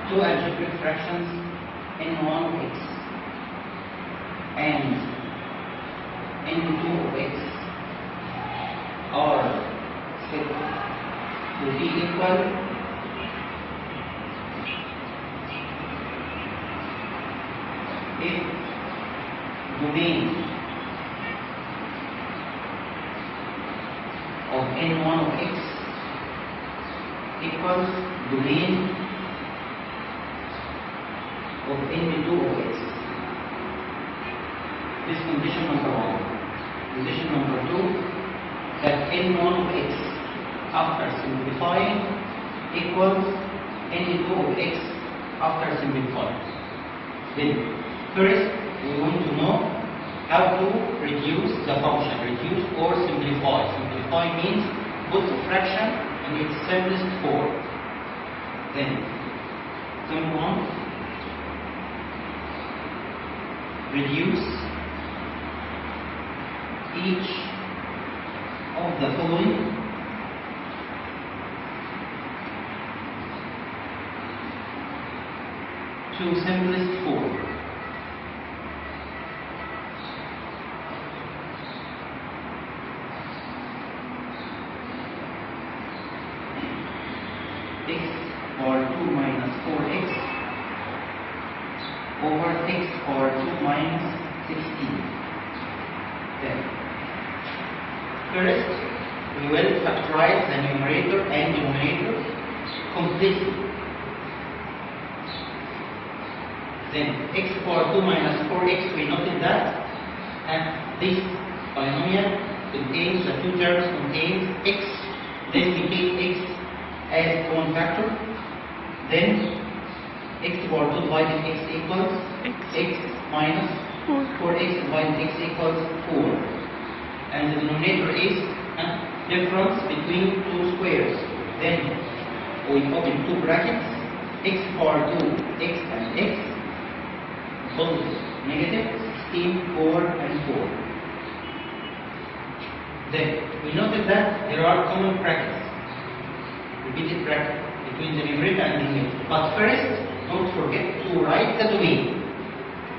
two algebraic fractions n1 of x and n2 of x are said to be equal if domain of n1 of x equals domain of n2 of x. This condition number 1. Condition number 2, that n1 of x after simplifying equals n2 of x after simplifying. Then first we want to know how to reduce the function, reduce or simplify. Simplify means put the fraction in its simplest form. Then term 1, reduce each of the following to simplest form. X or 2 minus 4x over x or 2 minus 16. Then first we will factorize the numerator and denominator completely. Then x power 2 minus 4x, we noted that, and this polynomial contains, the two terms contains x, then we take x as common factor, then x power 2 divided x equals x minus 4x divided x equals 4, and the denominator is difference between two squares. Then we open two brackets, x power 2 x and x, both negative, 16, 4 and 4. Then we noted that there are common brackets, repeated bracket between the numerator and denominator. But first, don't forget to write the domain.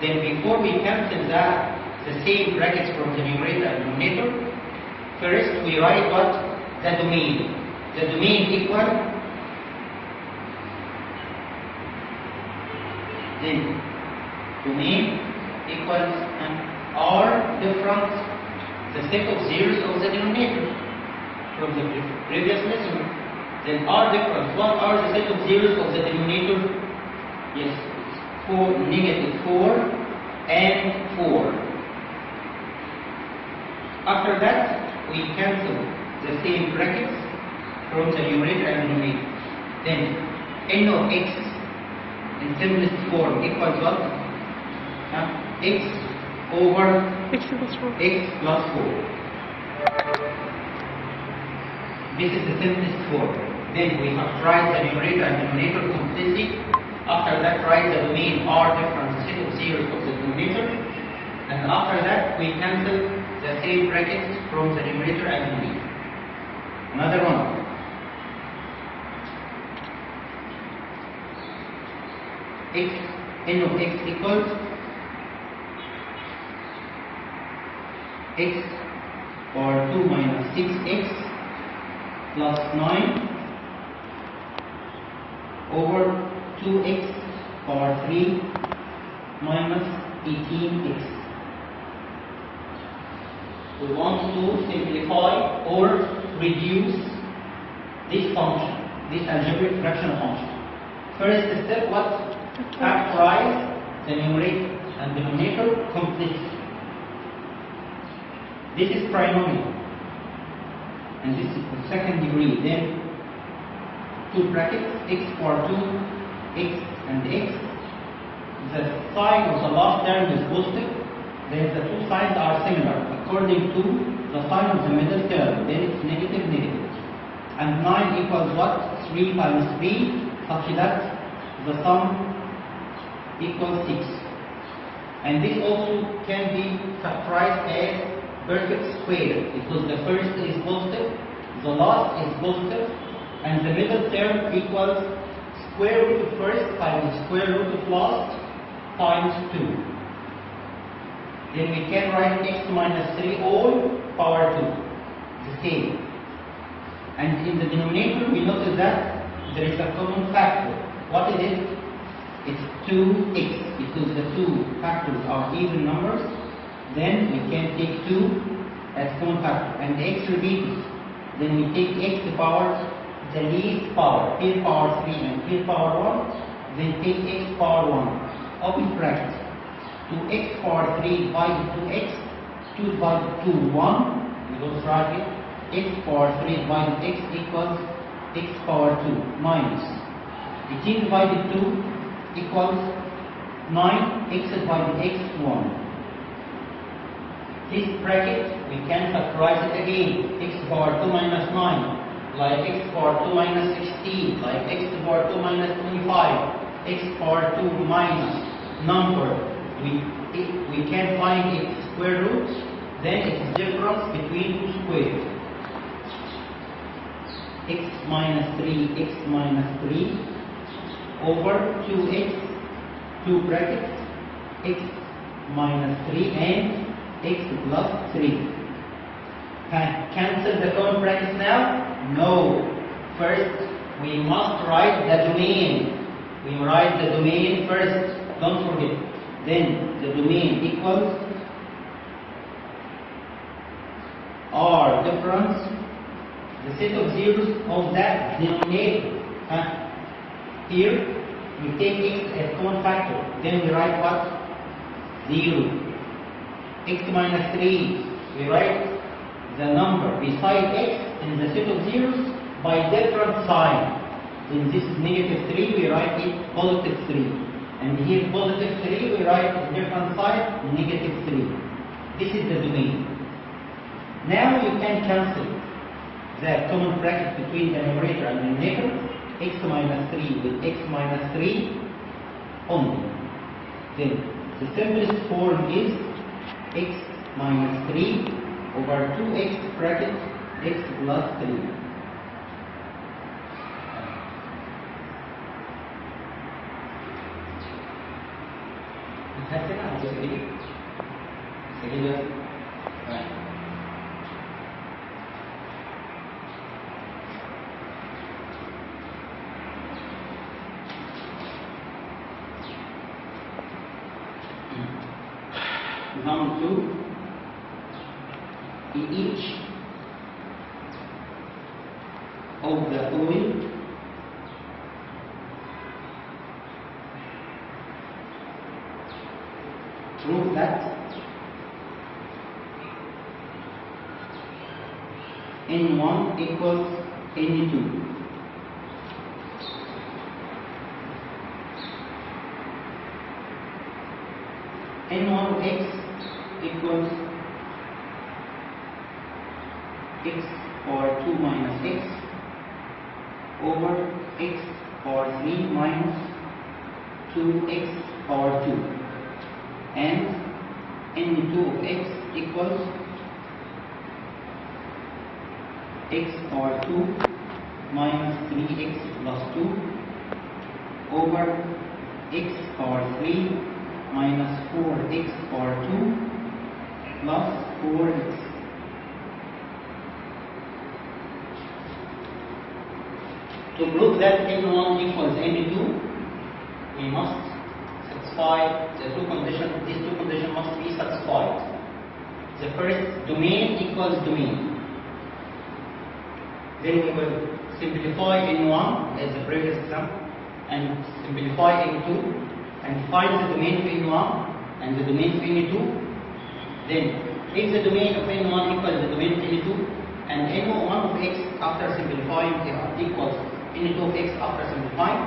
Then before we cancel the same brackets from the numerator and denominator, first we write what? The domain. The domain equal, then domain equals r difference the set of zeros of the denominator from the previous lesson. Then r difference, what are the set of zeros of the denominator? Yes, 4, negative 4 and 4. After that, we cancel the same brackets from the numerator and denominator. Then n of x in simplest form equals what? X over x plus 4. This is the simplest form. Then we factorize the numerator and denominator completely. After that, write the domain r difference the set of zeros of the denominator. And after that, we cancel the same brackets from the numerator and denominator. Another one. X, n of x equals x power 2 minus 6x plus 9 over 2x power 3 minus 18x. We want to simplify or reduce this function, this algebraic fraction function. First step, what? Factorize the numerator and denominator completely. This is trinomial, and this is the second degree. Then two brackets, x power 2, x and x. The sign of the last term is positive. Then the two signs are similar according to the sign of the middle term. Then it's negative, negative. And 9 equals what? 3 times 3, such that the sum equals 6. And this also can be factorized as perfect square, because the first is positive, the last is positive, and the middle term equals square root of first times square root of last times 2. Then we can write x minus 3 all power 2. The same. And in the denominator we notice that there is a common factor. What is it? It's 2x, because the two factors are even numbers. Then we can take 2 as common factor, and x repeated. Then we take x power the least power, here power 3 and here power 1. Then take x power 1. Open bracket. 2x power 3 divided 2x. 2 divided 2, 1. We don't write it. X power 3 divided x equals x power 2 minus 18 divided 2 equals 9, x divided x 1. This bracket we can factorize it again. X power 2 minus 9, like x power 2 minus 16, like x power 2 minus 25, x power 2 minus number. We can find its square root, then its difference between two squares. X minus 3, x minus 3 over 2x, 2 brackets, x minus 3 and x plus 3. Can cancel the common brackets now? No. First, we must write the domain. We write the domain first. Don't forget. Then the domain equals R difference, the set of zeros of that denominator. Here, we take x as common factor. Then we write what? 0. X minus 3. We write the number beside x in the set of zeros by different sign. In this is negative 3, we write it positive 3. And here positive 3, we write on different side negative 3. This is the domain. Now you can cancel the common bracket between the numerator and the denominator. X minus 3 with x minus 3 only. Then the simplest form is x minus 3 over 2x bracket x plus 3. Number 2, in each of the following prove that N1 equals N2. N1 of x equals x power 2 minus x over x power 3 minus 2x power 2, and N2 of x equals x power 2 minus 3x plus 2 over x power 3 minus 4x power 2 plus 4x. To prove that N1 equals N2, we must satisfy the two conditions. These two conditions must be satisfied. The first, domain equals domain. Then we will simplify N1 as the previous example, and simplify N2, and find the domain of N1 and the domain of N2. Then, if the domain of N1 equals the domain of N2, and N1 of x after simplifying equals N2 of x after simplifying,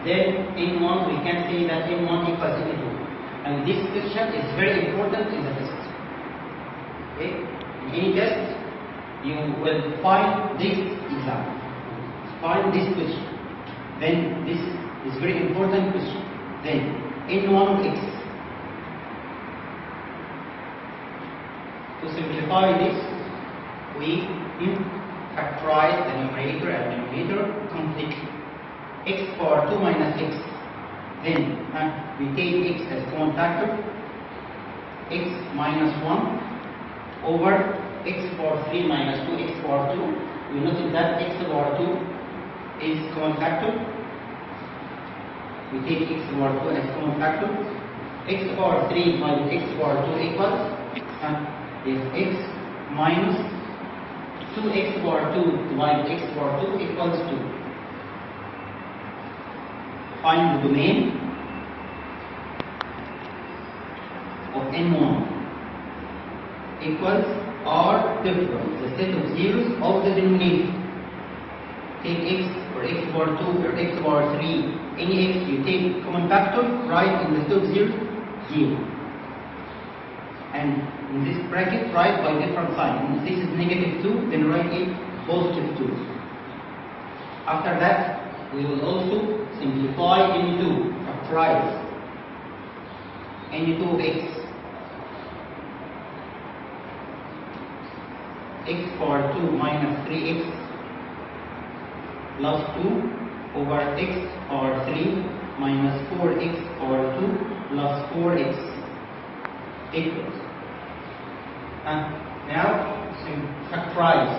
then N1 we can say that N1 equals N2. And this question is very important in the test. Okay? In any test, you will find this example. Find this question. Then this is very important question. Then N1 of x. To simplify this, we factorize the numerator and denominator completely. x power 2 minus x. Then we take x as common factor, x minus 1 over x power 3 minus 2 x power 2. We notice that x power 2 is common factor. We take x power 2 as common factor. X power 3 minus x power 2 equals is x minus 2x power 2 divided x power 2 equals 2. Find the domain of n1 equals r difference, the set of zeros of the denominator. Take x or x power 2 or x power 3, any x you take common factor, write in the set of zeros 0. And in this bracket, write by different sign. If this is negative 2, then write it positive 2. After that, we will also simplify n2, factorize n2 of x power 2 minus 3x plus 2 over x power 3 minus 4x power 2 plus 4x equals. Now factorize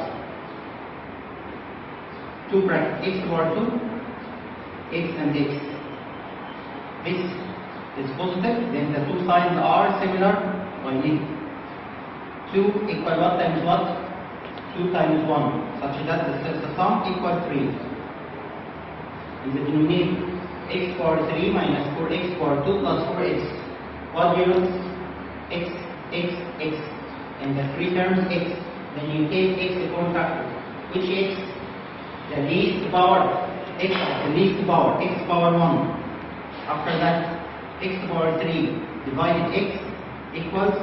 2 brackets x power 2, x and x. This is positive, then the two signs are similar by negative. 2 equal what times what? 2 times 1, such that the sum equals 3. In the denominator, x power 3 minus 4x power 2 plus 4x. What zeros? X, x, x. And the three terms x. Then you take x as common factor. Which x? The least power. X of the least power. X power 1. After that, x power 3 divided x equals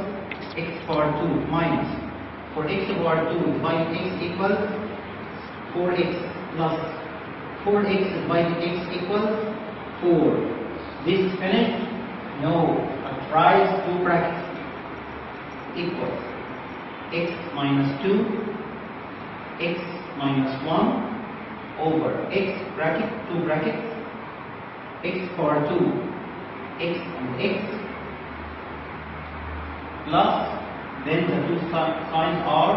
x power 2 minus. For x power 2 divided x equals 4x plus 4x divided x equals 4. This is finished? No. Factorize 2 brackets equals x minus 2, x minus 1 over x bracket, 2 brackets, x power 2, x and x, plus, then the two signs are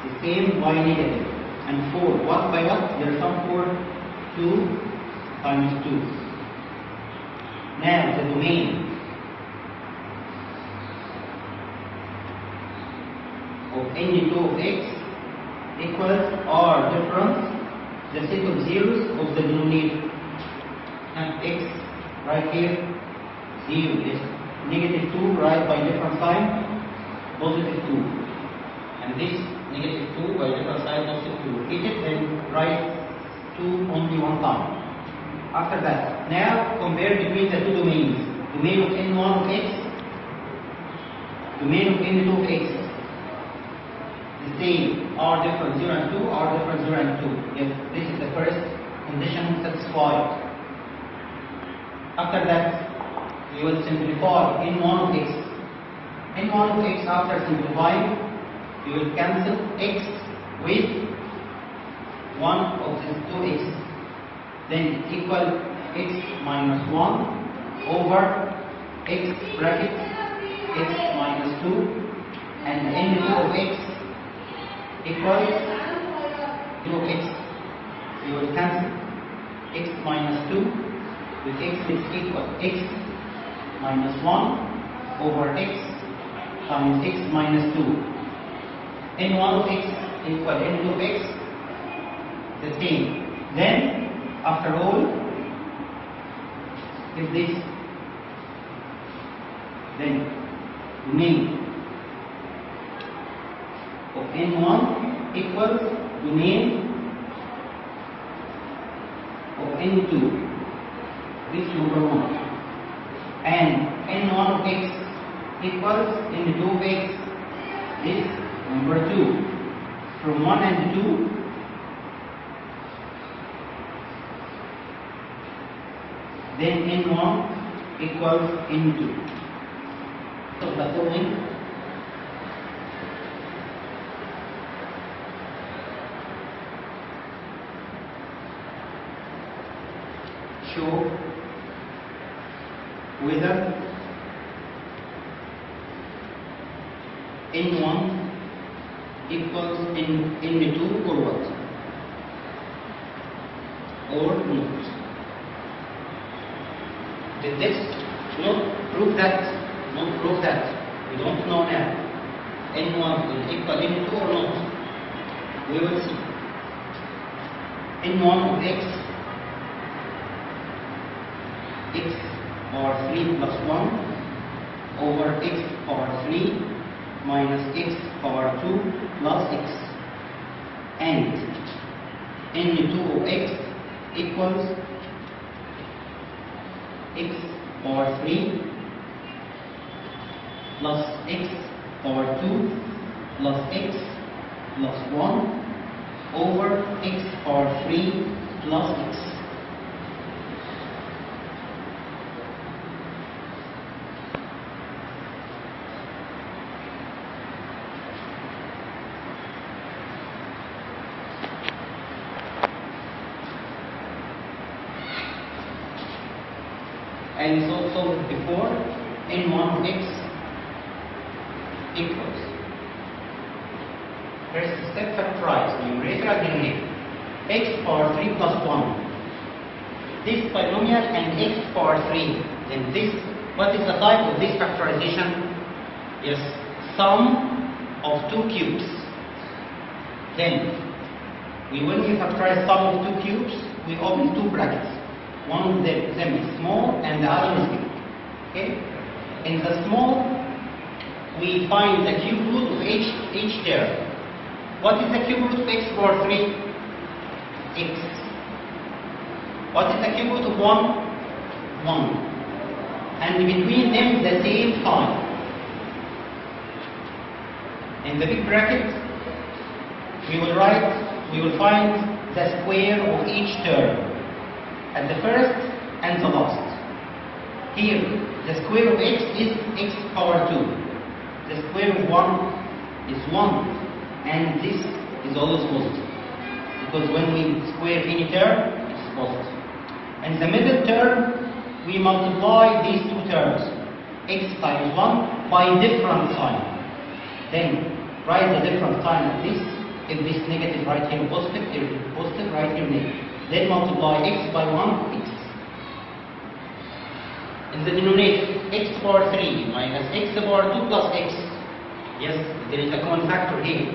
the same, y negative, and 4. What by what? There are some 4, 2 times 2. Now the domain of n2 of x equals r difference, the set of zeros of the denominator. And x right here 0 is negative 2, write by different sign positive 2. And this negative 2 by different sign positive 2. Repeat it, then write 2 only one time. After that, now compare between the two domains. Domain of n1 of x, domain of n2 of x. The same, r difference 0 and 2, r difference 0 and 2. Yes, this is the first condition satisfied. After that, we will simplify n1 of x. n1 of x, after simplifying, we will cancel x with one of these 2x. Then equal x minus 1 over x bracket x minus 2, and n2 of x equals 2x. We will cancel x minus 2 with x is equal x minus 1 over x times x minus 2. n1 of x equal n2 of x, the same. Then after all, if this, then domain of n1 equals domain of n2, this number 1, and n1 of x equals n2 of x, this number 2. From 1 and 2, then n1 equals n2. So the following show whether n1 equals n2 or what? Or not. Did this not prove that? Not prove that. We don't know now. n1 will equal n2 or not. We will see. n1 of x power 3 plus 1 over x power 3 minus x power 2 plus x, and n2 of x equals x power 3 plus x power 2 plus x plus 1 over x power 3 plus x. And so solved before, n1 of x equals, first step, factorize numerator and denominator, x power 3 plus 1, this polynomial and x power 3, then this, what is the type of this factorization? Yes, sum of two cubes. Then, when we factorize sum of two cubes, we open two brackets. One of them is small and the other is big. Okay? In the small, we find the cube root of each term. What is the cube root of x power 3? X. What is the cube root of 1? 1. And between them the same sign. In the big bracket, we will find the square of each term at the first and the last. Here, the square of x is x power 2. The square of 1 is 1. And this is always positive. Because when we square any term, it's positive. And the middle term, we multiply these two terms, x times 1, by different sign. Then, write the different sign of this. If this negative, write here positive. If positive, write here negative. Then multiply x by 1, x. In the denominator, x power 3 minus x power 2 plus x. Yes, there is a common factor here.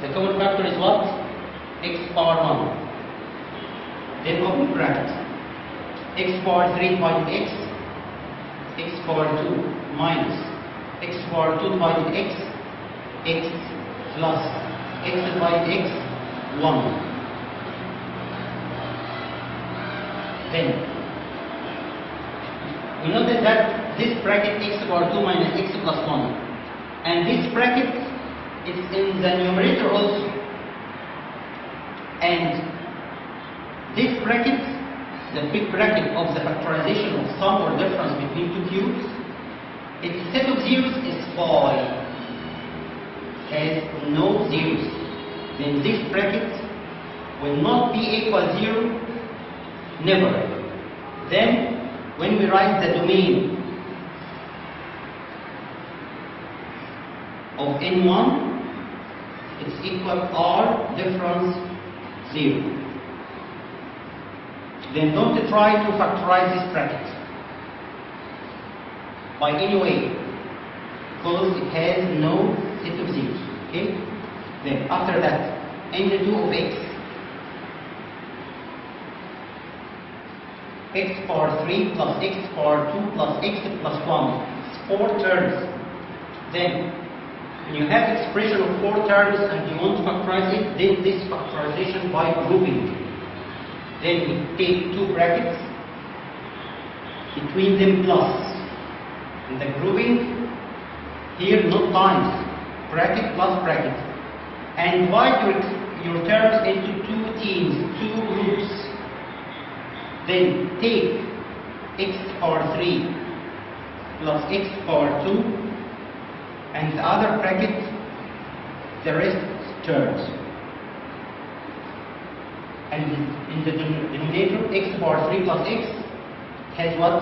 The common factor is what? X power 1. Then open bracket. X power 3 divided x. X power 2 minus x power 2 divided x. X plus x divided x, 1. Then, we notice that this bracket x power 2 minus x plus 1, and this bracket is in the numerator also, and this bracket, the big bracket of the factorization of sum or difference between two cubes, its set of zeros is 5, has no zeros. Then this bracket will not be equal 0. Never. Then, when we write the domain of n1, it's equal r difference 0. Then don't try to factorize this bracket by any way, because it has no set of zeros. Okay? Then after that, n2 of x power 3 plus x power 2 plus x plus 1, 4 terms. Then, when you have expression of 4 terms and you want to factorize it, then this factorization by grouping. Then we take two brackets, between them plus. In the grouping, here not times, bracket plus bracket. And divide your terms into two teams, two groups. Then take x power 3 plus x power 2, and the other bracket, the rest terms. And in the denominator, x power 3 plus x, has what?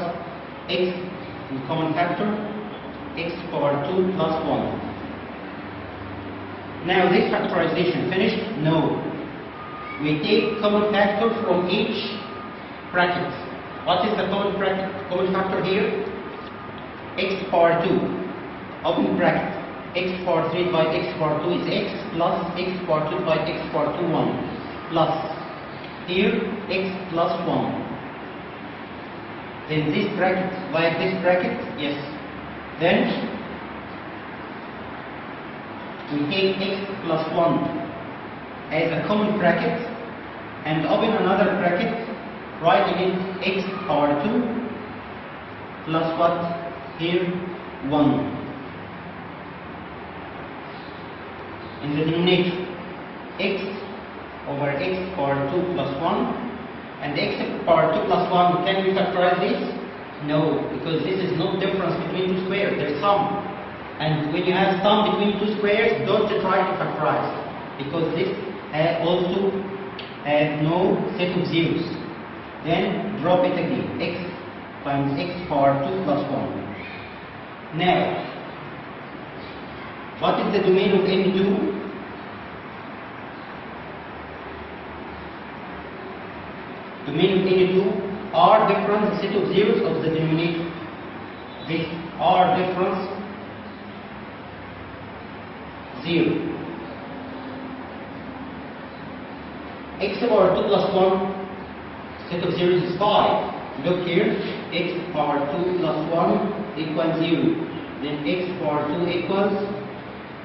X in common factor, x power 2 plus 1. Now this factorization finished? No. We take common factor from each bracket. What is the common factor here? X power 2, open bracket. X power 3 by x power 2 is x, plus x power 2 by x power 2, 1, plus here x plus 1. Then this bracket by this bracket, yes. Then we take x plus 1 as a common bracket and open another bracket, writing it x power 2 plus what? Here 1. In the denominator, x over x power 2 plus 1. And x power 2 plus 1, can we factorize this? No, because this is no difference between two squares, there's sum. And when you have sum between two squares, don't try to factorize, because this also has no set of zeros. Then drop it again, x times x power 2 plus 1. Now, what is the domain of n2? Domain of n2 are different set of zeros of the denominator. This are difference 0. X power 2 plus 1 set of zeros is 5. Look here, x power 2 plus 1 equals 0. Then x power 2 equals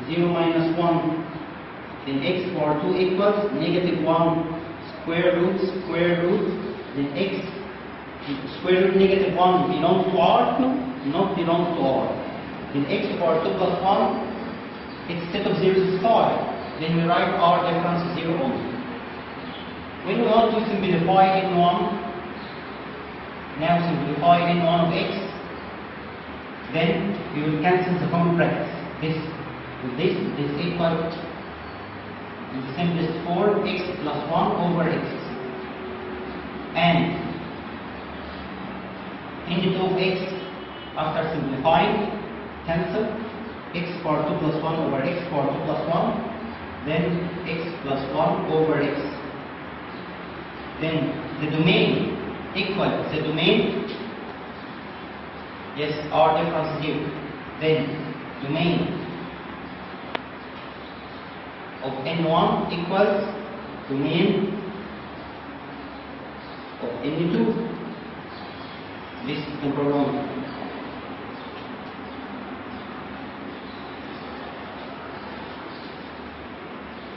0 minus 1. Then x power 2 equals negative 1. Square root, then x, square root negative 1 belongs to R? No, not belongs to R. Then x power 2 plus 1, its set of zeros is 5. Then we write R difference 0 only. When we want to simplify n1, now simplify n1 of x, then we will cancel the common brackets. This with this equal in the simplest form x plus 1 over x, and n2 of x after simplifying cancel x power 2 plus 1 over x power 2 plus 1, then x plus 1 over x. Then the domain equal the domain, yes, R difference 0. Then domain of n1 equals domain of n2. This is number 1.